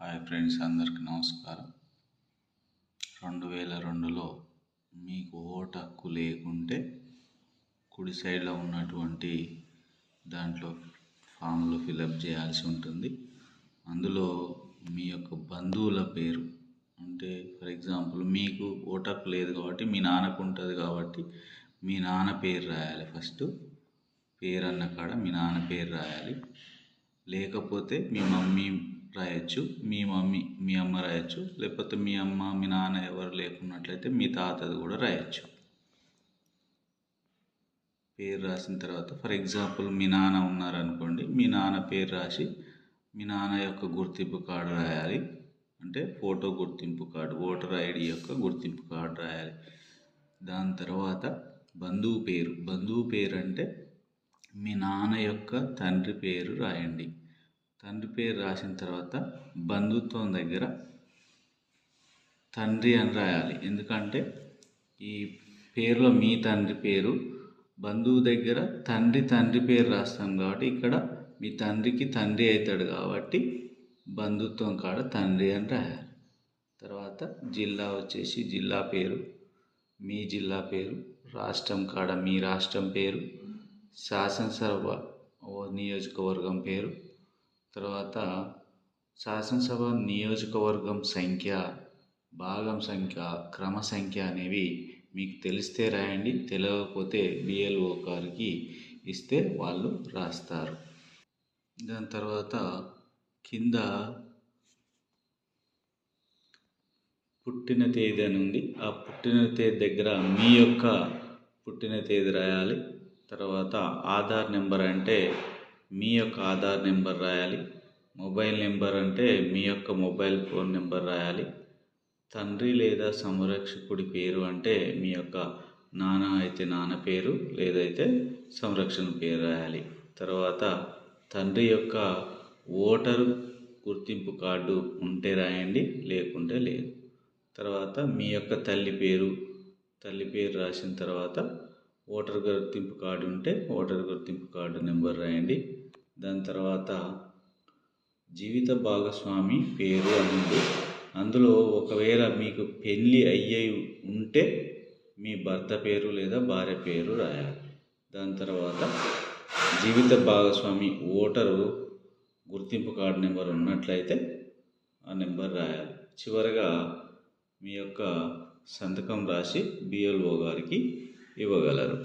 Hi friends, అందరికీ నమస్కారం. 2002లో మీకు ఓటు హక్కు లేకుంటే కుడి సైడ్లో ఉన్నటువంటి దాంట్లో ఫామ్లో ఫిలప్ చేయాల్సి ఉంటుంది. అందులో మీ యొక్క బంధువుల పేరు, అంటే ఫర్ ఎగ్జాంపుల్ మీకు ఓటు హక్కు లేదు కాబట్టి మీ నాన్నకు ఉంటుంది కాబట్టి మీ నాన్న పేరు రాయాలి. ఫస్ట్ పేరు అన్న కాడ మీ నాన్న పేరు రాయాలి. లేకపోతే మీ మమ్మీ రాయొచ్చు, మీ అమ్మ రాయొచ్చు, లేకపోతే మీ అమ్మ మీ నాన్న ఎవరు లేకున్నట్లయితే మీ తాతది కూడా రాయొచ్చు. పేరు రాసిన తర్వాత ఫర్ ఎగ్జాంపుల్ మీ నాన్న ఉన్నారనుకోండి, మీ నాన్న పేరు రాసి మీ నాన్న యొక్క గుర్తింపు కార్డు రాయాలి. అంటే ఫోటో గుర్తింపు కార్డు, ఓటర్ ఐడి యొక్క గుర్తింపు కార్డు రాయాలి. దాని తర్వాత బంధువు పేరు అంటే మీ నాన్న యొక్క తండ్రి పేరు రాయండి. తండ్రి పేరు రాసిన తర్వాత బంధుత్వం దగ్గర తండ్రి అని రాయాలి. ఎందుకంటే ఈ పేరులో మీ తండ్రి పేరు, బంధువు దగ్గర తండ్రి పేరు రాస్తాం కాబట్టి ఇక్కడ మీ తండ్రికి తండ్రి అవుతాడు కాబట్టి బంధుత్వం కాడ తండ్రి అని రాయాలి. తర్వాత జిల్లా వచ్చేసి జిల్లా పేరు, మీ జిల్లా పేరు, రాష్ట్రం కాడ మీ రాష్ట్రం పేరు, శాసనసభ నియోజకవర్గం పేరు, తర్వాత శాసనసభ నియోజకవర్గం సంఖ్య, భాగం సంఖ్య, క్రమ సంఖ్య అనేవి మీకు తెలిస్తే రాయండి. తెలియకపోతే బిఎల్ఓ గారికి ఇస్తే వాళ్ళు రాస్తారు. దాని తర్వాత కింద పుట్టిన తేదీ అని ఉంది. ఆ పుట్టిన తేదీ దగ్గర మీ యొక్క పుట్టిన తేదీ రాయాలి. తర్వాత ఆధార్ నెంబర్ అంటే మీ యొక్క ఆధార్ నెంబర్ రాయాలి. మొబైల్ నెంబర్ అంటే మీ యొక్క మొబైల్ ఫోన్ నెంబర్ రాయాలి. తండ్రి లేదా సంరక్షకుడి పేరు అంటే మీ యొక్క నాన్న అయితే నాన్న పేరు, లేదైతే సంరక్షణ పేరు రాయాలి. తర్వాత తండ్రి యొక్క ఓటరు గుర్తింపు కార్డు ఉంటే రాయండి, లేకుంటే లేదు. తర్వాత మీ యొక్క తల్లి పేరు రాసిన తర్వాత ఓటర్ గుర్తింపు కార్డు ఉంటే ఓటర్ గుర్తింపు కార్డు నెంబర్ రాయండి. దాని తర్వాత జీవిత భాగస్వామి పేరు అనేది, అందులో ఒకవేళ మీకు పెళ్ళి అయ్యి ఉంటే మీ భర్త పేరు లేదా భార్య పేరు రాయాలి. దాని తర్వాత జీవిత భాగస్వామి ఓటరు గుర్తింపు కార్డు నెంబర్ ఉన్నట్లయితే ఆ నెంబర్ రాయాలి. చివరగా మీ యొక్క సంతకం రాసి బిఎల్ఓ గారికి ఇవ్వగలరు.